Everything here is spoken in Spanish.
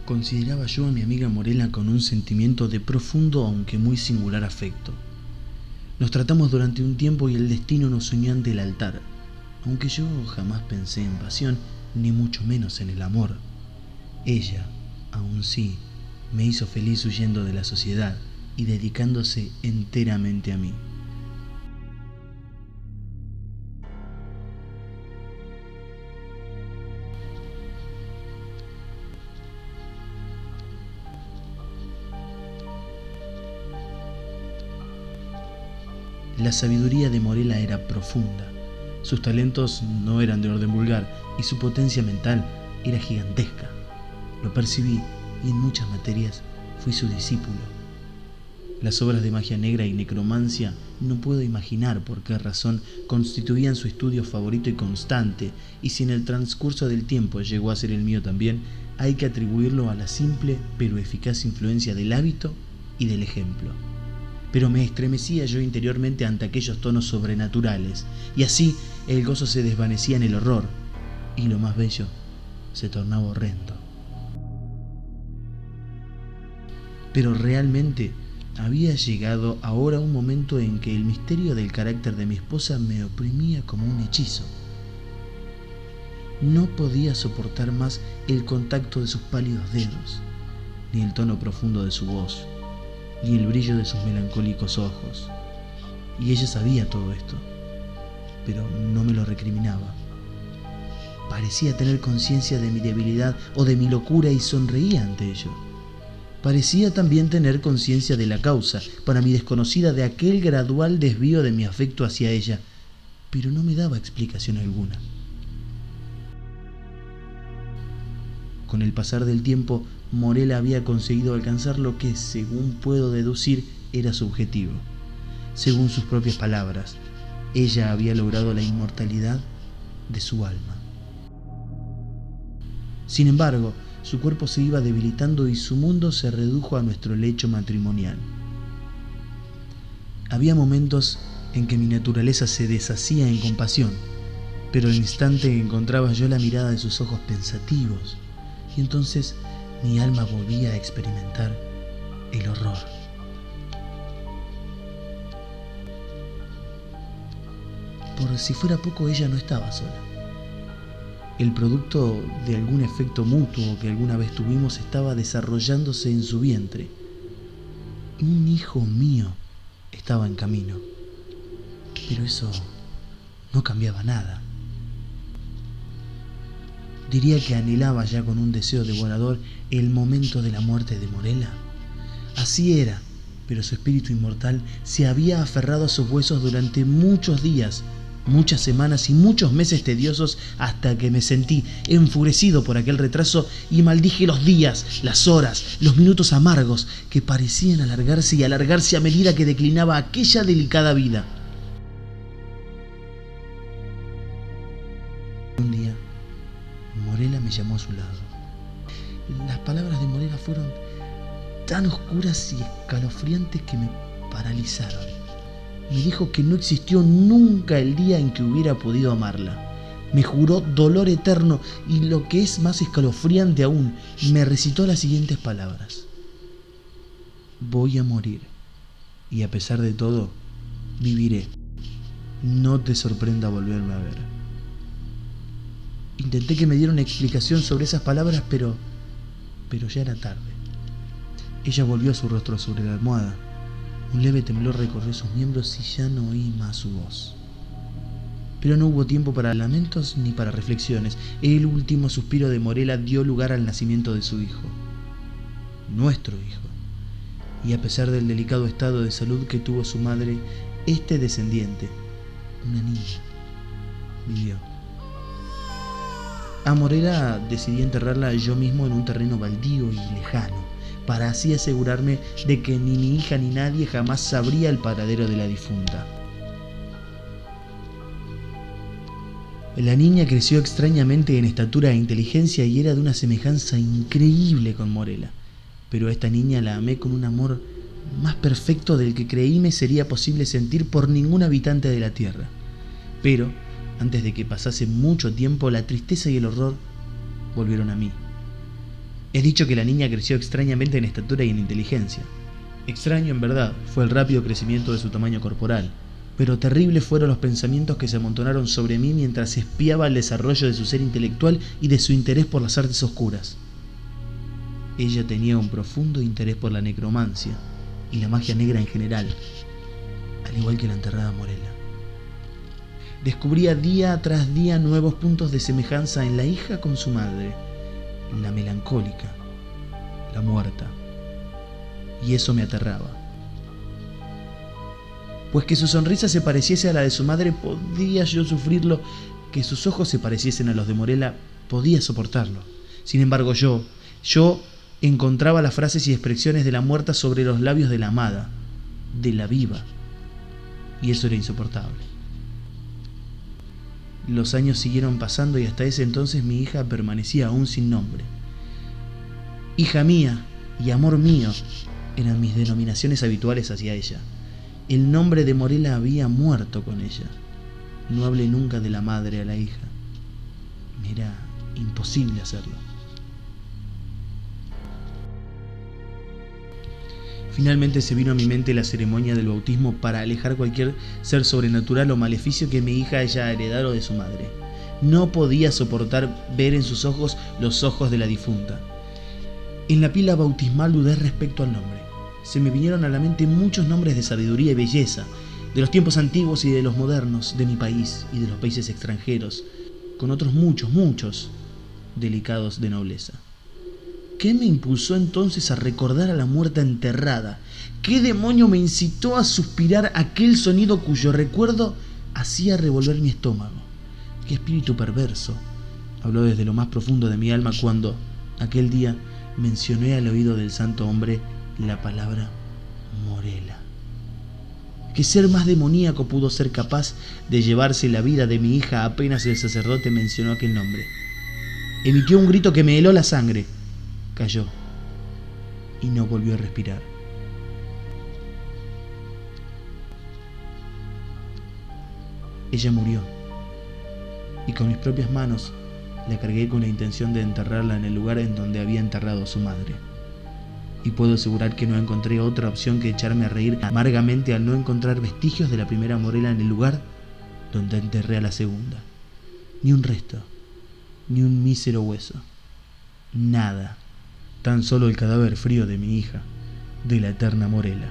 Consideraba yo a mi amiga Morela con un sentimiento de profundo aunque muy singular afecto. Nos tratamos durante un tiempo y el destino nos unió ante el altar, aunque yo jamás pensé en pasión, ni mucho menos en el amor. Ella, aún sí, me hizo feliz huyendo de la sociedad y dedicándose enteramente a mí. La sabiduría de Morela era profunda. Sus talentos no eran de orden vulgar y su potencia mental era gigantesca. Lo percibí y en muchas materias fui su discípulo. Las obras de magia negra y necromancia no puedo imaginar por qué razón constituían su estudio favorito y constante, y si en el transcurso del tiempo llegó a ser el mío también, hay que atribuirlo a la simple pero eficaz influencia del hábito y del ejemplo. Pero me estremecía yo interiormente ante aquellos tonos sobrenaturales, y así el gozo se desvanecía en el horror, y lo más bello se tornaba horrendo. Pero realmente había llegado ahora un momento en que el misterio del carácter de mi esposa me oprimía como un hechizo. No podía soportar más el contacto de sus pálidos dedos, ni el tono profundo de su voz, ni el brillo de sus melancólicos ojos. Y ella sabía todo esto, pero no me lo recriminaba. Parecía tener conciencia de mi debilidad o de mi locura y sonreía ante ello. Parecía también tener conciencia de la causa, para mí desconocida, de aquel gradual desvío de mi afecto hacia ella, pero no me daba explicación alguna. Con el pasar del tiempo, Morela había conseguido alcanzar lo que, según puedo deducir, era su objetivo. Según sus propias palabras, ella había logrado la inmortalidad de su alma. Sin embargo, su cuerpo se iba debilitando y su mundo se redujo a nuestro lecho matrimonial. Había momentos en que mi naturaleza se deshacía en compasión, pero al instante encontraba yo la mirada de sus ojos pensativos, y entonces mi alma volvía a experimentar el horror. Por si fuera poco, ella no estaba sola. El producto de algún efecto mutuo que alguna vez tuvimos estaba desarrollándose en su vientre. Un hijo mío estaba en camino, pero eso no cambiaba nada. Diría que anhelaba ya con un deseo devorador el momento de la muerte de Morela. Así era, pero su espíritu inmortal se había aferrado a sus huesos durante muchos días, muchas semanas y muchos meses tediosos, hasta que me sentí enfurecido por aquel retraso y maldije los días, las horas, los minutos amargos que parecían alargarse y alargarse a medida que declinaba aquella delicada vida. Un día, Morela me llamó a su lado. Las palabras de Morela fueron tan oscuras y escalofriantes que me paralizaron. Me dijo que no existió nunca el día en que hubiera podido amarla. Me juró dolor eterno y, lo que es más escalofriante aún, me recitó las siguientes palabras: voy a morir y a pesar de todo, viviré. No te sorprenda volverme a ver. Intenté que me diera una explicación sobre esas palabras, pero ya era tarde. Ella volvió su rostro sobre la almohada. Un leve temblor recorrió sus miembros y ya no oí más su voz. Pero no hubo tiempo para lamentos ni para reflexiones. El último suspiro de Morela dio lugar al nacimiento de su hijo. Nuestro hijo. Y a pesar del delicado estado de salud que tuvo su madre, este descendiente, una niña, vivió. A Morela decidí enterrarla yo mismo en un terreno baldío y lejano, para así asegurarme de que ni mi hija ni nadie jamás sabría el paradero de la difunta. La niña creció extrañamente en estatura e inteligencia y era de una semejanza increíble con Morela, pero a esta niña la amé con un amor más perfecto del que creí me sería posible sentir por ningún habitante de la tierra. Pero antes de que pasase mucho tiempo, la tristeza y el horror volvieron a mí. Es dicho que la niña creció extrañamente en estatura y en inteligencia. Extraño en verdad fue el rápido crecimiento de su tamaño corporal, pero terribles fueron los pensamientos que se amontonaron sobre mí mientras espiaba el desarrollo de su ser intelectual y de su interés por las artes oscuras. Ella tenía un profundo interés por la necromancia y la magia negra en general, al igual que la enterrada Morella. Descubría día tras día nuevos puntos de semejanza en la hija con su madre, la melancólica, la muerta, y eso me aterraba. Pues que su sonrisa se pareciese a la de su madre podía yo sufrirlo, que sus ojos se pareciesen a los de Morella podía soportarlo. Sin embargo yo encontraba las frases y expresiones de la muerta sobre los labios de la amada, de la viva, y eso era insoportable. Los años siguieron pasando y hasta ese entonces mi hija permanecía aún sin nombre. Hija mía y amor mío eran mis denominaciones habituales hacia ella. El nombre de Morella había muerto con ella. No hablé nunca de la madre a la hija. Me era imposible hacerlo. Finalmente se vino a mi mente la ceremonia del bautismo para alejar cualquier ser sobrenatural o maleficio que mi hija haya heredado de su madre. No podía soportar ver en sus ojos los ojos de la difunta. En la pila bautismal dudé respecto al nombre. Se me vinieron a la mente muchos nombres de sabiduría y belleza, de los tiempos antiguos y de los modernos, de mi país y de los países extranjeros, con otros muchos, delicados de nobleza. ¿Qué me impulsó entonces a recordar a la muerta enterrada? ¿Qué demonio me incitó a suspirar aquel sonido cuyo recuerdo hacía revolver mi estómago? ¿Qué espíritu perverso habló desde lo más profundo de mi alma cuando, aquel día, mencioné al oído del santo hombre la palabra Morella? ¿Qué ser más demoníaco pudo ser capaz de llevarse la vida de mi hija apenas el sacerdote mencionó aquel nombre? Emitió un grito que me heló la sangre. Cayó y no volvió a respirar. Ella murió y con mis propias manos la cargué con la intención de enterrarla en el lugar en donde había enterrado a su madre. Y puedo asegurar que no encontré otra opción que echarme a reír amargamente al no encontrar vestigios de la primera Morella en el lugar donde enterré a la segunda. Ni un resto, ni un mísero hueso, nada. Tan solo el cadáver frío de mi hija, de la eterna Morella.